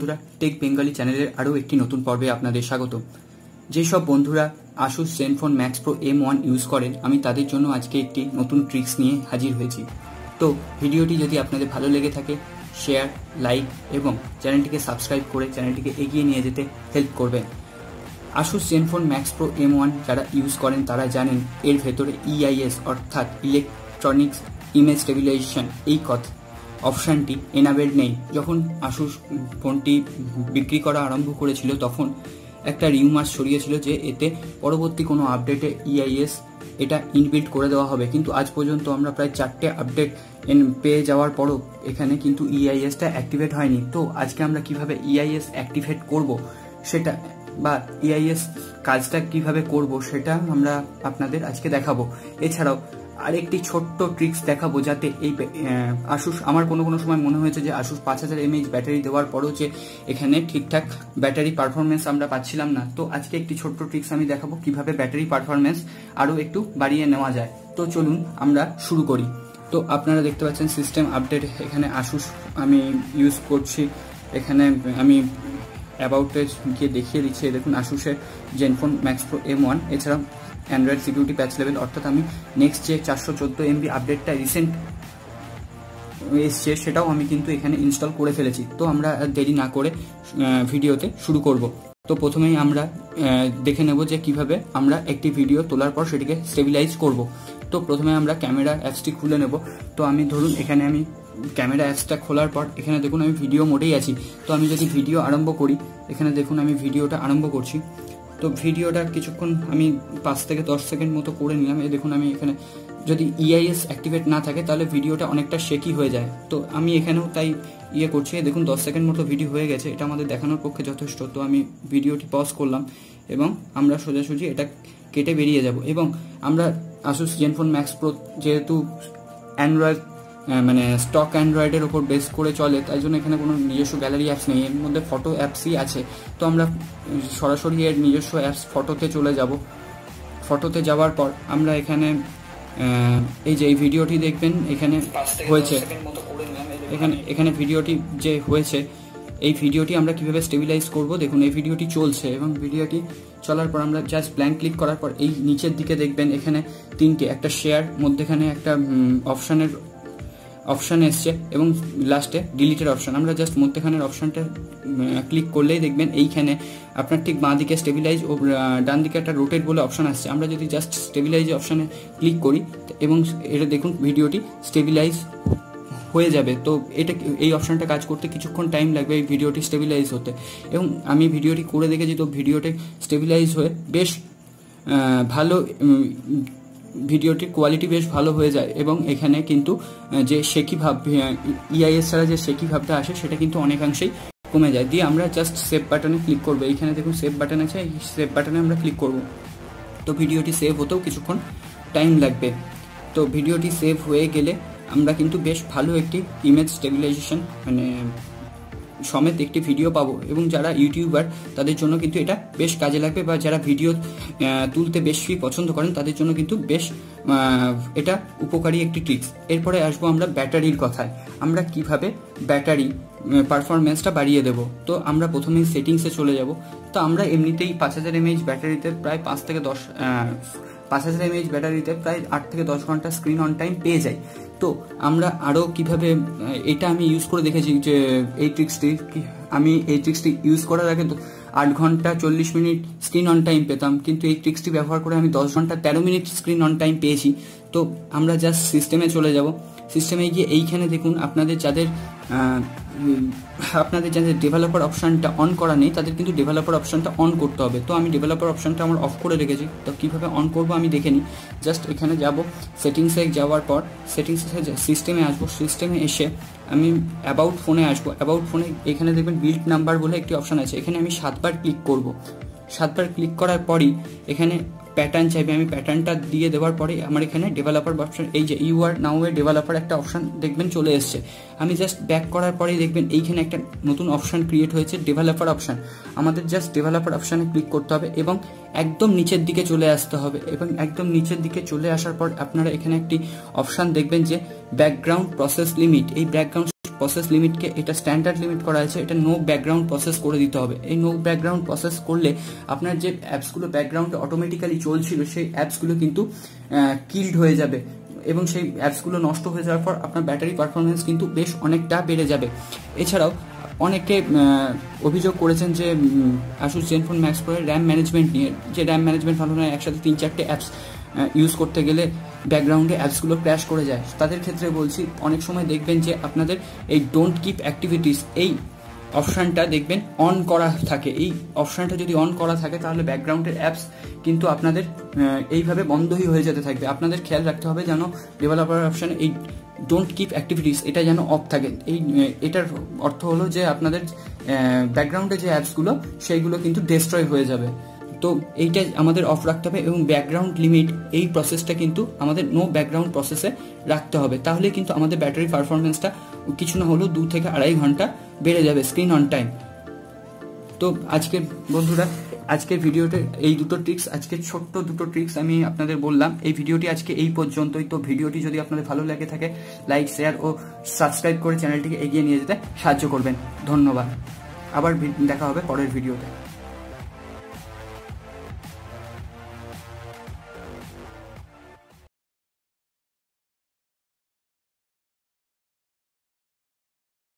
বন্ধুরা, take Bengali চ্যানেলের আরও একটি নতুন পর্বে আপনাদের স্বাগত। যেসব বন্ধুরা Asus Zenfone Max Pro M1 use করেন, আমি তাদের জন্য আজকে একটি নতুন ট্রিক্স নিয়ে হাজির হয়েছি। তো ভিডিওটি যদি আপনাদের ভালো লেগে থাকে, শেয়ার, লাইক এবং চ্যানেলটিকে সাবস্ক্রাইব করে চ্যানেলটিকে এগিয়ে নিয়ে যেতে হেল্প করবেন। Asus Zenfone Max Pro M1 যারা ইউজ করেন তারা জানেন এর ভেতরে EIS অর্থাৎ ইলেকট্রনিক্স ইমেজ স্টেবিলাইজেশন এই অপশানটি এনাবেলড নেই। যখন Asus ফোনটি বিক্রি করা আরম্ভ করেছিল তখন একটা রিউমার্স ছড়িয়েছিল যে এতে পরবর্তী কোনো আপডেটে EIS এটা ইনবিল্ট করে দেওয়া হবে, কিন্তু আজ পর্যন্ত আমরা প্রায় 4টে আপডেট পেয়ে যাওয়ার পরও এখানে কিন্তু EISটা অ্যাক্টিভেট হয়নি। তো আজকে আমরা কিভাবে EIS অ্যাক্টিভেট করব সেটা বা EIS কাজটা কিভাবে করব সেটা আমরা আপনাদের আজকে দেখাবো। এছাড়াও আরেকটি ছোট্ট ট্রিক্স দেখাবো যাতে এই Asus, আমার কোনো সময় মনে হয়েছে যে Asus 5000 mAh ব্যাটারি দেওয়ার পরও যে এখানে ঠিকঠাক ব্যাটারি পারফরমেন্স আমরা পাচ্ছিলাম না। তো আজকে একটি ছোট্ট ট্রিক্স আমি দেখাবো কিভাবে ব্যাটারি পারফরমেন্স আরও একটু বাড়িয়ে নেওয়া যায়। তো চলুন আমরা শুরু করি। তো আপনারা দেখতে পাচ্ছেন সিস্টেম আপডেট এখানে Asus আমি ইউজ করছি। এখানে আমি অ্যাবাউটে গিয়ে দেখিয়ে দিচ্ছি, দেখুন Asus Zenfone Max Pro M1। এছাড়া অ্যান্ড্রয়েড সিকিউরিটি প্যাচ লেভেল অর্থাৎ আমি নেক্সট যে 414 MB আপডেটটা রিসেন্ট এসছে সেটাও আমি কিন্তু এখানে ইনস্টল করে ফেলেছি। তো আমরা দেরি না করে ভিডিওতে শুরু করব। তো প্রথমেই আমরা দেখে নেব যে কিভাবে আমরা একটি ভিডিও তোলার পর সেটিকে স্টেবিলাইজ করব। তো প্রথমে আমরা ক্যামেরা অ্যাপসটি খুলে নেব। তো আমি ধরুন এখানে আমি ক্যামেরা অ্যাপসটা খোলার পর এখানে দেখুন আমি ভিডিও মোডেই আছি। তো আমি যদি ভিডিও আরম্ভ করি, এখানে দেখুন আমি ভিডিওটা আরম্ভ করছি। তো ভিডিওটা কিছুক্ষণ আমি 5 থেকে 10 সেকেন্ড মতো করে নিলাম। এই দেখুন আমি এখানে যদি EIS অ্যাক্টিভেট না থাকে তাহলে ভিডিওটা অনেকটা শেকি হয়ে যায়। তো আমি এখানেও তাই করছি। দেখুন 10 সেকেন্ড মতো ভিডিও হয়ে গেছে, এটা আমাদের দেখানোর পক্ষে যথেষ্ট। তো আমি ভিডিওটি পজ করলাম এবং আমরা সোজাসুজি এটা কেটে বেরিয়ে যাব। এবং আমরা Asus Zenfone Max Pro যেহেতু অ্যান্ড্রয়েড মানে স্টক অ্যান্ড্রয়েডের ওপর বেস করে চলে, তাই জন্য এখানে কোনো নিজস্ব গ্যালারি অ্যাপস নেই, এর মধ্যে ফটো অ্যাপসই আছে। তো আমরা সরাসরি এর নিজস্ব অ্যাপস ফটোতে চলে যাব। ফটোতে যাওয়ার পর আমরা এখানে এই যে এই ভিডিওটি দেখবেন এখানে হয়েছে, এখানে ভিডিওটি যে হয়েছে এই ভিডিওটি আমরা কিভাবে স্টেবিলাইজ করব দেখুন এই ভিডিওটি চলছে। এবং ভিডিওটি চলার পর আমরা জাস্ট ব্ল্যাঙ্ক ক্লিক করার পর এই নিচের দিকে দেখবেন এখানে 3টে, একটা শেয়ার, মধ্যেখানে একটা অপশান এসছে এবং লাস্টে ডিলিটের অপশান। আমরা জাস্ট মধ্যখানের অপশানটা ক্লিক করলেই দেখবেন এইখানে আপনার ঠিক বাঁ দিকে স্টেবিলাইজ ও ডান দিকে একটা রোটেট বলে অপশান আসছে। আমরা যদি জাস্ট স্টেবিলাইজ অপশানে ক্লিক করি এবং এটা দেখুন ভিডিওটি স্টেবিলাইজ হয়ে যাবে। তো এটা এই অপশানটা কাজ করতে কিছুক্ষণ টাইম লাগবে এই ভিডিওটি স্টেবিলাইজ হতে। এবং আমি ভিডিওটি করে দেখেছি, তো ভিডিওটি স্টেবিলাইজ হয়ে বেশ ভালো, ভিডিওটির কোয়ালিটি বেশ ভালো হয়ে যায়। এবং এখানে কিন্তু যে শেকি ভাব, EIS ছাড়া যে শেকি ভাবটা আসে সেটা কিন্তু অনেকাংশেই কমে যায়। দিয়ে আমরা জাস্ট সেভ বাটনে ক্লিক করবো। এইখানে দেখুন সেভ বাটন আছে, এই সেভ বাটনে আমরা ক্লিক করব। তো ভিডিওটি সেভ হতেও কিছুক্ষণ টাইম লাগবে। তো ভিডিওটি সেভ হয়ে গেলে আমরা কিন্তু বেশ ভালো একটি ইমেজ স্টেবিলাইজেশন মানে সমেত একটি ভিডিও পাবো। এবং যারা ইউটিউবার তাদের জন্য কিন্তু এটা বেশ কাজে লাগবে, বা যারা ভিডিও তুলতে বেশি পছন্দ করেন তাদের জন্য কিন্তু বেশ এটা উপকারী একটি ট্রিক্স। এরপরে আসবো আমরা ব্যাটারির কথায়, আমরা কিভাবে ব্যাটারি পারফরমেন্সটা বাড়িয়ে দেব। তো আমরা প্রথমেই সেটিংসে চলে যাব। তো আমরা এমনিতেই 5000 mAh ব্যাটারিতে প্রায় 5000 mAh ব্যাটারিতে প্রায় 8 থেকে 10 ঘন্টা স্ক্রিন অন টাইম পেয়ে যাই। তো আমরা আরও কিভাবে, এটা আমি ইউজ করে দেখেছি যে এই ট্রিক্সটি ইউজ করার আগে 8 ঘন্টা 40 মিনিট স্ক্রিন অন টাইম পেতাম, কিন্তু এই ট্রিক্সটি ব্যবহার করে আমি 10 ঘন্টা 13 মিনিট স্ক্রিন অন টাইম পেয়েছি। তো আমরা জাস্ট সিস্টেমে চলে যাব। সিস্টেমে গিয়ে এইখানে দেখুন আপনাদের যাদের ডেভেলপার অপশানটা অন করা নেই তাদের কিন্তু ডেভেলপার অপশানটা অন করতে হবে। তো আমি ডেভেলপার অপশানটা আমার অফ করে রেখেছি। তো কীভাবে অন করব আমি দেখে নিই। জাস্ট এখানে যাব, সেটিংসে যাওয়ার পর সেটিংসে সিস্টেমে আসবো। সিস্টেমে এসে আমি অ্যাবাউট ফোনে আসবো। অ্যাবাউট ফোনে এখানে দেখবেন বিল্ড নাম্বার বলে একটি অপশান আছে, এখানে আমি 7 বার ক্লিক করব। 7 বার ক্লিক করার পরই এখানে প্যাটার্ন চাইবে, আমি প্যাটার্নটা দিয়ে দেওয়ার পরে আমার এখানে ডেভেলপার অপশান, এই যে you are now a developer একটা অপশান দেখবেন চলে এসছে। আমি জাস্ট ব্যাক করার পরেই দেখবেন এইখানে একটা নতুন অপশান ক্রিয়েট হয়েছে, ডেভেলপার অপশান। আমাদের জাস্ট ডেভেলপার অপশানে ক্লিক করতে হবে এবং একদম নিচের দিকে চলে আসতে হবে। এবং একদম নিচের দিকে চলে আসার পর আপনারা এখানে একটি অপশান দেখবেন যে ব্যাকগ্রাউন্ড প্রসেস লিমিট। এই ব্যাকগ্রাউন্ড প্রসেস লিমিটকে এটা স্ট্যান্ডার্ড লিমিট করা আছে, এটা নো ব্যাকগ্রাউন্ড প্রসেস করে দিতে হবে। এই নো ব্যাকগ্রাউন্ড প্রসেস করলে আপনার যে অ্যাপসগুলো ব্যাকগ্রাউন্ডে অটোমেটিক্যালি চলছিল সেই অ্যাপসগুলো কিন্তু কিল্ড হয়ে যাবে, এবং সেই অ্যাপসগুলো নষ্ট হয়ে যাওয়ার পর আপনার ব্যাটারি পারফরমেন্স কিন্তু বেশ অনেকটা বেড়ে যাবে। এছাড়াও অনেকে অভিযোগ করেছেন যে Asus Zenfone Max Pro এর র্যাম ম্যানেজমেন্ট নিয়ে, যে র্যাম ম্যানেজমেন্ট ভালো নয়, একসাথে 3-4টে অ্যাপস ইউজ করতে গেলে ব্যাকগ্রাউন্ডে অ্যাপসগুলো ক্র্যাশ করে যায়। তাদের ক্ষেত্রে বলছি, অনেক সময় দেখবেন যে আপনাদের এই ডোন্ট কিপ অ্যাক্টিভিটিস এই অপশানটা দেখবেন অন করা থাকে। এই অপশানটা যদি অন করা থাকে তাহলে ব্যাকগ্রাউন্ডের অ্যাপস কিন্তু আপনাদের এইভাবে বন্ধই হয়ে যেতে থাকবে। আপনাদের খেয়াল রাখতে হবে যেন ডেভেলপার অপশানে এই ডোন্ট কিপ অ্যাক্টিভিটিস এটা যেন অফ থাকে। এটার অর্থ হলো যে আপনাদের ব্যাকগ্রাউন্ডে যে অ্যাপসগুলো সেইগুলো কিন্তু ডিস্ট্রয় হয়ে যাবে। তো এইটা আমাদের অফ রাখতে হবে, এবং ব্যাকগ্রাউন্ড লিমিট এই প্রসেসটা কিন্তু আমাদের নো ব্যাকগ্রাউন্ড প্রসেসে রাখতে হবে। তাহলে কিন্তু আমাদের ব্যাটারি পারফরমেন্সটা কিছু না হলেও 2 থেকে 2.5 ঘন্টা বেড়ে যাবে স্ক্রিন অন টাইম। তো আজকের বন্ধুরা, আজকের ভিডিওতে এই দুটো ট্রিক্স, আজকের ছোট্ট দুটো ট্রিক্স আমি আপনাদের বললাম। এই ভিডিওটি আজকে এই পর্যন্তই। তো ভিডিওটি যদি আপনাদের ভালো লেগে থাকে লাইক, শেয়ার ও সাবস্ক্রাইব করে চ্যানেলটিকে এগিয়ে নিয়ে যেতে সাহায্য করবেন। ধন্যবাদ। আবার দেখা হবে পরের ভিডিওতে।